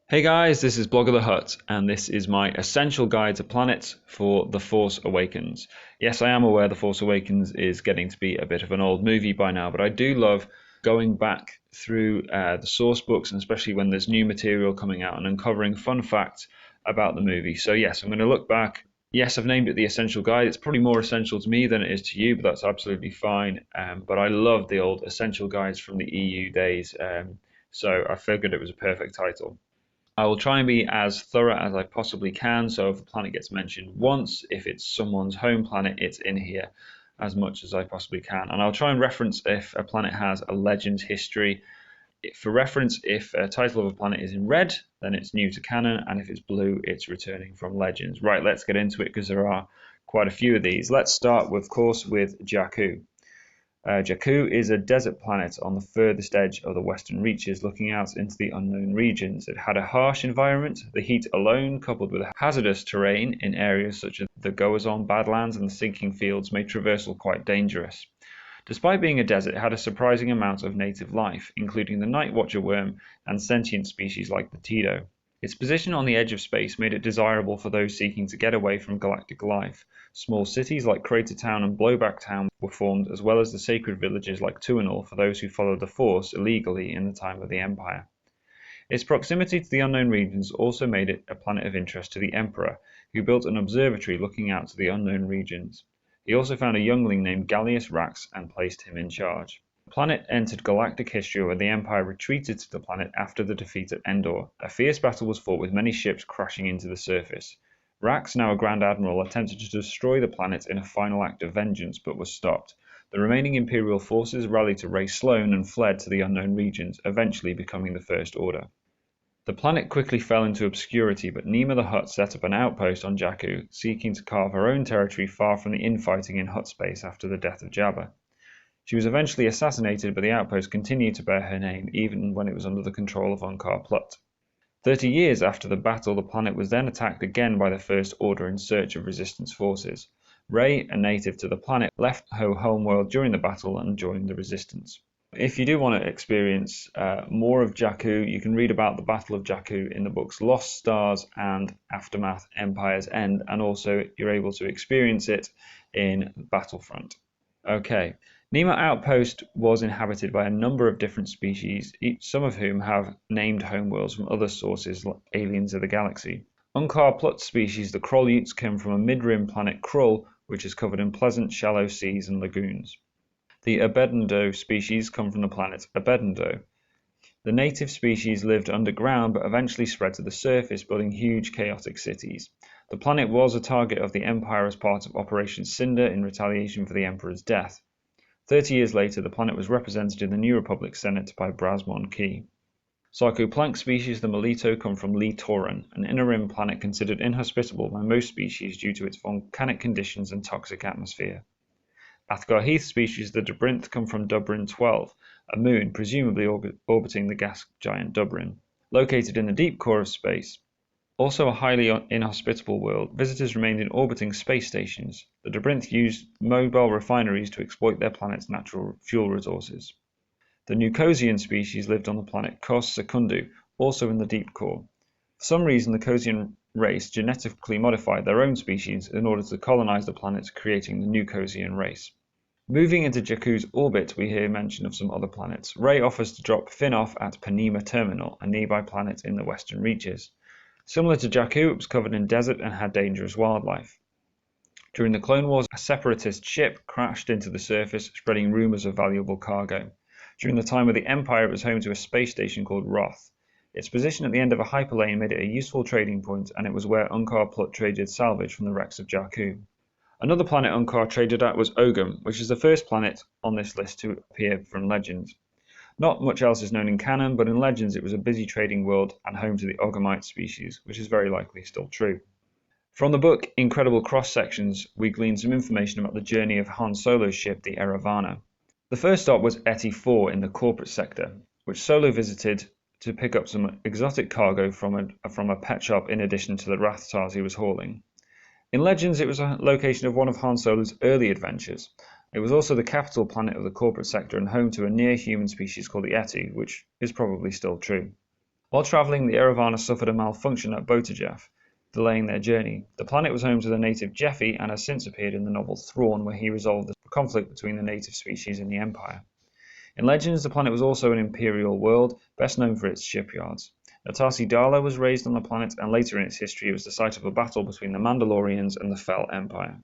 Hey guys, this is Blogga the Hut, and this is my essential guide to planets for The Force Awakens. Yes, I am aware The Force Awakens is getting to be a bit of an old movie by now, but I do love going back through the source books, and especially when there's new material coming out, and uncovering fun facts about the movie. So yes, I'm going to look back. Yes, I've named it the Essential Guide. It's probably more essential to me than it is to you, but that's absolutely fine. But I love the old Essential Guides from the EU days, so I figured it was a perfect title. I will try and be as thorough as I possibly can. So if a planet gets mentioned once, if it's someone's home planet, it's in here as much as I possibly can. And I'll try and reference if a planet has a Legends history. For reference, if a title of a planet is in red, then it's new to canon, and if it's blue, it's returning from Legends. Right, let's get into it because there are quite a few of these. Let's start, of course, with Jakku. Jakku is a desert planet on the furthest edge of the western reaches, looking out into the unknown regions. It had a harsh environment. The heat alone, coupled with hazardous terrain in areas such as the Goazon Badlands and the Sinking Fields, made traversal quite dangerous. Despite being a desert, it had a surprising amount of native life, including the night watcher worm and sentient species like the Teedo. Its position on the edge of space made it desirable for those seeking to get away from galactic life. Small cities like Crater Town and Blowback Town were formed, as well as the sacred villages like Tuanul for those who followed the Force illegally in the time of the Empire. Its proximity to the unknown regions also made it a planet of interest to the Emperor, who built an observatory looking out to the unknown regions. He also found a youngling named Gallius Rax and placed him in charge. The planet entered galactic history when the Empire retreated to the planet after the defeat at Endor. A fierce battle was fought with many ships crashing into the surface. Rax, now a Grand Admiral, attempted to destroy the planet in a final act of vengeance, but was stopped. The remaining Imperial forces rallied to Ray Sloane and fled to the unknown regions, eventually becoming the First Order. The planet quickly fell into obscurity, but Nema the Hutt set up an outpost on Jakku, seeking to carve her own territory far from the infighting in Hutt space after the death of Jabba. She was eventually assassinated, but the outpost continued to bear her name, even when it was under the control of Unkar Plutt. 30 years after the battle, the planet was then attacked again by the First Order in search of resistance forces. Rey, a native to the planet, left her homeworld during the battle and joined the resistance. If you do want to experience more of Jakku, you can read about the Battle of Jakku in the books Lost Stars and Aftermath Empire's End, and also you're able to experience it in Battlefront. Okay. Nema Outpost was inhabited by a number of different species, some of whom have named homeworlds from other sources like aliens of the galaxy. Unkar Plutt species, the Kroll-Utes, came from a mid-rim planet Krull, which is covered in pleasant shallow seas and lagoons. The Abedendo species come from the planet Abedendo. The native species lived underground but eventually spread to the surface, building huge chaotic cities. The planet was a target of the Empire as part of Operation Cinder in retaliation for the Emperor's death. 30 years later, the planet was represented in the New Republic Senate by Brasmon Key. Sarcoplank species, the Melito, come from Lee Tauran, an inner rim planet considered inhospitable by most species due to its volcanic conditions and toxic atmosphere. Athgar Heath species, the Dobrinth, come from Dubrin 12, a moon presumably orbiting the gas giant Dubrin, located in the deep core of space. Also a highly inhospitable world, visitors remained in orbiting space stations. The Dobrinth used mobile refineries to exploit their planet's natural fuel resources. The Nucosian species lived on the planet Kos Secundu, also in the deep core. For some reason, the Kosian race genetically modified their own species in order to colonize the planet, creating the Nucosian race. Moving into Jakku's orbit, we hear mention of some other planets. Rey offers to drop Finn off at Panema Terminal, a nearby planet in the western reaches. Similar to Jakku, it was covered in desert and had dangerous wildlife. During the Clone Wars, a separatist ship crashed into the surface, spreading rumors of valuable cargo. During the time of the Empire, it was home to a space station called Roth. Its position at the end of a hyperlane made it a useful trading point, and it was where Unkar Plutt traded salvage from the wrecks of Jakku. Another planet Unkar traded at was Ogum, which is the first planet on this list to appear from Legends. Not much else is known in canon, but in Legends it was a busy trading world and home to the Ogumite species, which is very likely still true. From the book Incredible Cross Sections, we glean some information about the journey of Han Solo's ship, the Eravana. The first stop was Eti 4 in the corporate sector, which Solo visited to pick up some exotic cargo from a pet shop in addition to the Rathars he was hauling. In Legends, it was a location of one of Han Solo's early adventures. It was also the capital planet of the corporate sector and home to a near-human species called the Eti, which is probably still true. While travelling, the Eravana suffered a malfunction at Botajeff, delaying their journey. The planet was home to the native Jeffy and has since appeared in the novel Thrawn, where he resolved the conflict between the native species and the Empire. In Legends, the planet was also an imperial world, best known for its shipyards. Natasi Dala was raised on the planet, and later in its history it was the site of a battle between the Mandalorians and the Fel Empire.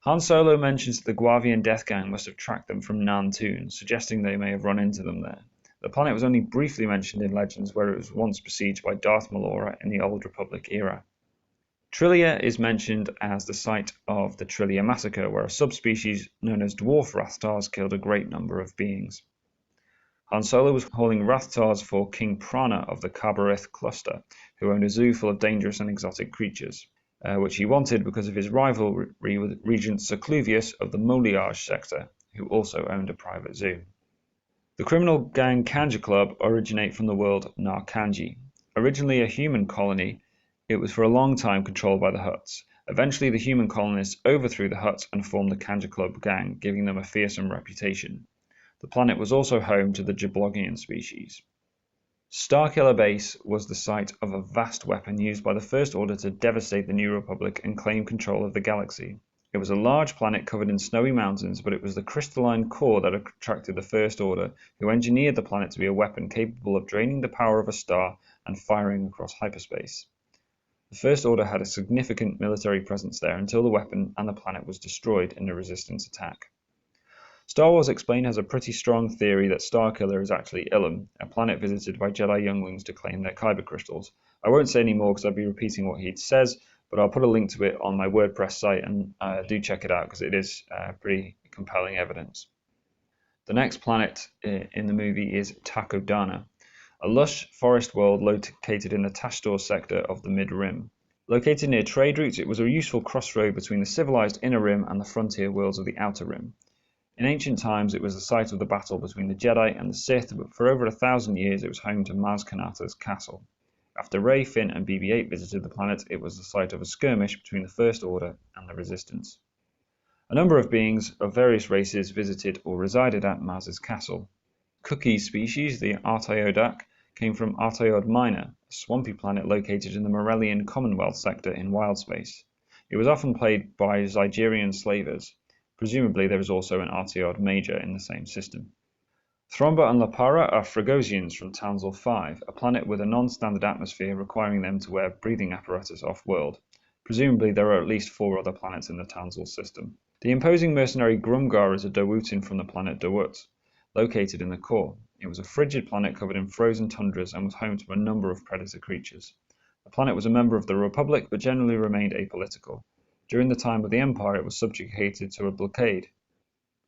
Han Solo mentions that the Guavian Death Gang must have tracked them from Nantoon, suggesting they may have run into them there. The planet was only briefly mentioned in Legends, where it was once besieged by Darth Malora in the Old Republic era. Trilia is mentioned as the site of the Trilia Massacre, where a subspecies known as dwarf Rathtars killed a great number of beings. Han Solo was hauling Rathtars for King Prana of the Kabarith cluster, who owned a zoo full of dangerous and exotic creatures, which he wanted because of his rivalry with Regent Secluvius of the Moliage sector, who also owned a private zoo. The criminal gang Kanja Club originate from the world Narkanji. Originally a human colony, it was for a long time controlled by the Hutts. Eventually the human colonists overthrew the Hutts and formed the Kanja Club gang, giving them a fearsome reputation. The planet was also home to the Jablongian species. Starkiller Base was the site of a vast weapon used by the First Order to devastate the New Republic and claim control of the galaxy. It was a large planet covered in snowy mountains, but it was the crystalline core that attracted the First Order, who engineered the planet to be a weapon capable of draining the power of a star and firing across hyperspace. The First Order had a significant military presence there until the weapon and the planet was destroyed in a Resistance attack. Star Wars Explained has a pretty strong theory that Starkiller is actually Ilum, a planet visited by Jedi younglings to claim their kyber crystals. I won't say any more because I'd be repeating what he says, but I'll put a link to it on my WordPress site, and do check it out because it is pretty compelling evidence. The next planet in the movie is Takodana, a lush forest world located in the Tastor sector of the Mid-Rim. Located near trade routes, it was a useful crossroad between the civilized Inner Rim and the frontier worlds of the Outer Rim. In ancient times, it was the site of the battle between the Jedi and the Sith, but for over 1,000 years it was home to Maz Kanata's castle. After Rey, Finn, and BB-8 visited the planet, it was the site of a skirmish between the First Order and the Resistance. A number of beings of various races visited or resided at Maz's castle. Cookie species, the Artiodak, came from Artiod Minor, a swampy planet located in the Morellian Commonwealth sector in Wildspace. It was often played by Zygerian slavers. Presumably there is also an Artiod Major in the same system. Thromba and Lapara are Fragosians from Townsville 5, a planet with a non-standard atmosphere requiring them to wear breathing apparatus off-world. Presumably there are at least 4 other planets in the Townsville system. The imposing mercenary Grumgar is a Dawutin from the planet Dawut, located in the core. It was a frigid planet covered in frozen tundras and was home to a number of predator creatures. The planet was a member of the Republic but generally remained apolitical. During the time of the Empire, it was subjugated to a blockade.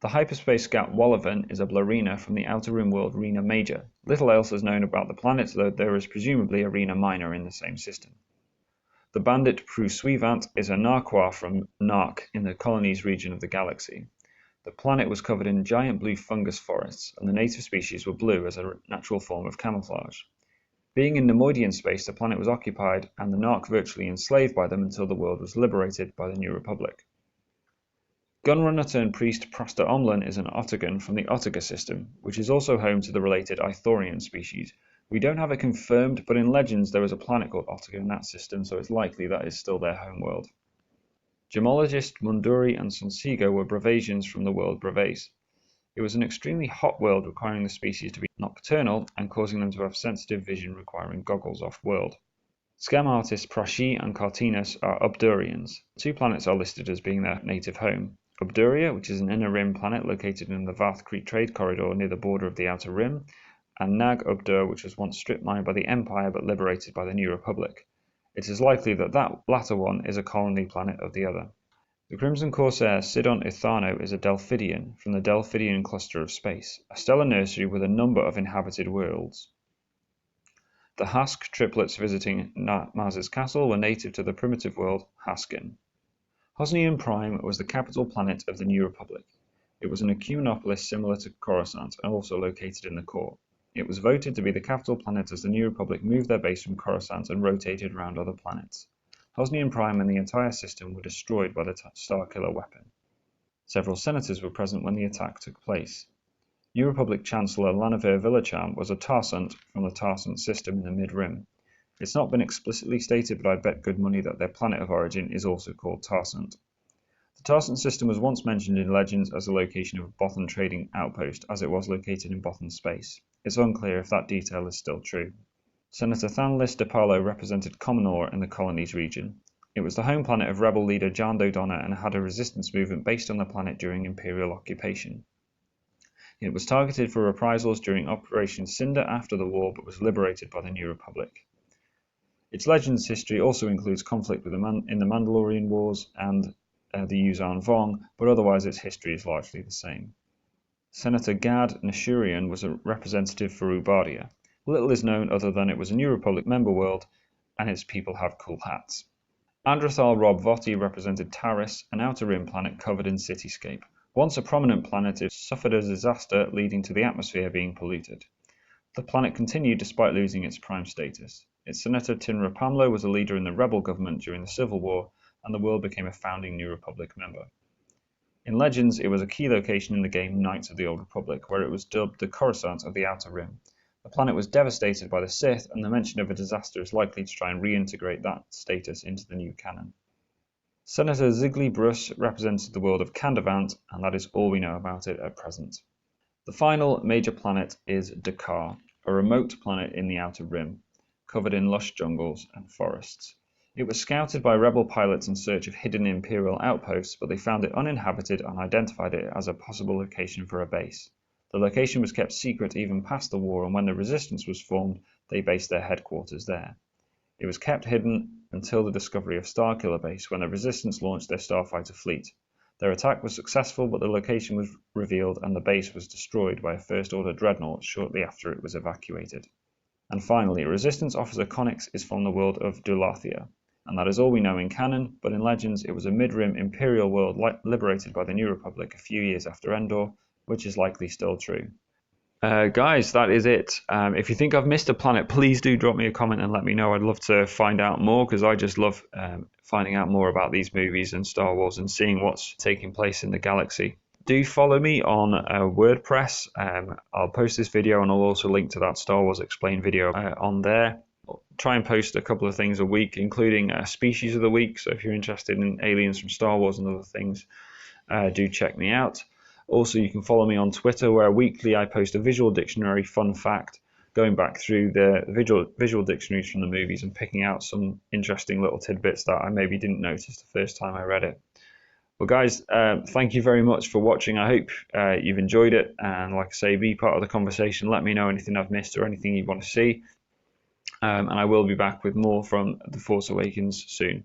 The hyperspace scout Walavan is a Blarina from the Outer Rim world Rena Major. Little else is known about the planet, though there is presumably a Rena Minor in the same system. The bandit Prusuivant is a Narquois from Nark in the colonies region of the galaxy. The planet was covered in giant blue fungus forests, and the native species were blue as a natural form of camouflage. Being in Nemoidian space, the planet was occupied and the Nark virtually enslaved by them until the world was liberated by the New Republic. Gunrunner turned priest Prasta Omlan is an Ottogan from the Ottega system, which is also home to the related Ithorian species. We don't have it confirmed, but in Legends there is a planet called Ottega in that system, so it's likely that is still their homeworld. Gemologist Munduri and Sonsigo were Bravasians from the world Bravase. It was an extremely hot world requiring the species to be nocturnal and causing them to have sensitive vision requiring goggles off-world. Scam artists Prashi and Cartinus are Obdurians. 2 planets are listed as being their native home. Obduria, which is an inner rim planet located in the Vath Creek trade corridor near the border of the Outer Rim, and Nag Obdur, which was once strip mined by the Empire but liberated by the New Republic. It is likely that that latter one is a colony planet of the other. The Crimson Corsair Sidon Ithano is a Delphidian from the Delphidian cluster of space, a stellar nursery with a number of inhabited worlds. The Hask triplets visiting Maz's castle were native to the primitive world Haskin. Hosnian Prime was the capital planet of the New Republic. It was an ecumenopolis similar to Coruscant and also located in the core. It was voted to be the capital planet as the New Republic moved their base from Coruscant and rotated around other planets. Hosnian Prime and the entire system were destroyed by the Starkiller weapon. Several senators were present when the attack took place. New Republic Chancellor Laniver Villacham was a Tarsant from the Tarsant system in the Mid-Rim. It's not been explicitly stated, but I'd bet good money that their planet of origin is also called Tarsant. The Tarsant system was once mentioned in Legends as the location of a Bothan trading outpost, as it was located in Bothan space. It's unclear if that detail is still true. Senator Thanlis de Paulo represented Commodore in the Colonies region. It was the home planet of rebel leader Jan Dodonna and had a resistance movement based on the planet during Imperial occupation. It was targeted for reprisals during Operation Cinder after the war, but was liberated by the New Republic. Its Legends history also includes conflict with in the Mandalorian Wars and the Yuuzhan Vong, but otherwise its history is largely the same. Senator Gad Nashurian was a representative for Ubardia. Little is known other than it was a New Republic member world, and its people have cool hats. Andrathal Rob Votti represented Taris, an outer rim planet covered in cityscape. Once a prominent planet, it suffered a disaster leading to the atmosphere being polluted. The planet continued despite losing its prime status. Its Senator Tinra Pamlo was a leader in the rebel government during the Civil War, and the world became a founding New Republic member. In Legends, it was a key location in the game Knights of the Old Republic, where it was dubbed the Coruscant of the Outer Rim. The planet was devastated by the Sith, and the mention of a disaster is likely to try and reintegrate that status into the new canon. Senator Zigli Bruss represented the world of Candavant, and that is all we know about it at present. The final major planet is Dakar, a remote planet in the Outer Rim, covered in lush jungles and forests. It was scouted by rebel pilots in search of hidden Imperial outposts, but they found it uninhabited and identified it as a possible location for a base. The location was kept secret even past the war, and when the resistance was formed, they based their headquarters there. It was kept hidden until the discovery of Starkiller Base, when the Resistance launched their starfighter fleet. Their attack was successful, but the location was revealed and the base was destroyed by a First Order dreadnought shortly after it was evacuated. And finally, Resistance Officer Connix is from the world of Dulathia, and that is all we know in canon, but in Legends it was a mid-rim Imperial world liberated by the New Republic a few years after Endor, which is likely still true. Guys, that is it. If you think I've missed a planet, please do drop me a comment and let me know. I'd love to find out more, because I just love finding out more about these movies and Star Wars and seeing what's taking place in the galaxy. Do follow me on WordPress. I'll post this video and I'll also link to that Star Wars Explained video on there. I'll try and post a couple of things a week, including Species of the Week. So if you're interested in aliens from Star Wars and other things, do check me out. Also, you can follow me on Twitter, where weekly I post a visual dictionary fun fact, going back through the visual dictionaries from the movies and picking out some interesting little tidbits that I maybe didn't notice the first time I read it. Well, guys, thank you very much for watching. I hope you've enjoyed it, and like I say, be part of the conversation. Let me know anything I've missed or anything you want to see, and I will be back with more from The Force Awakens soon.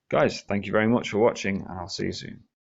Guys, thank you very much for watching, and I'll see you soon.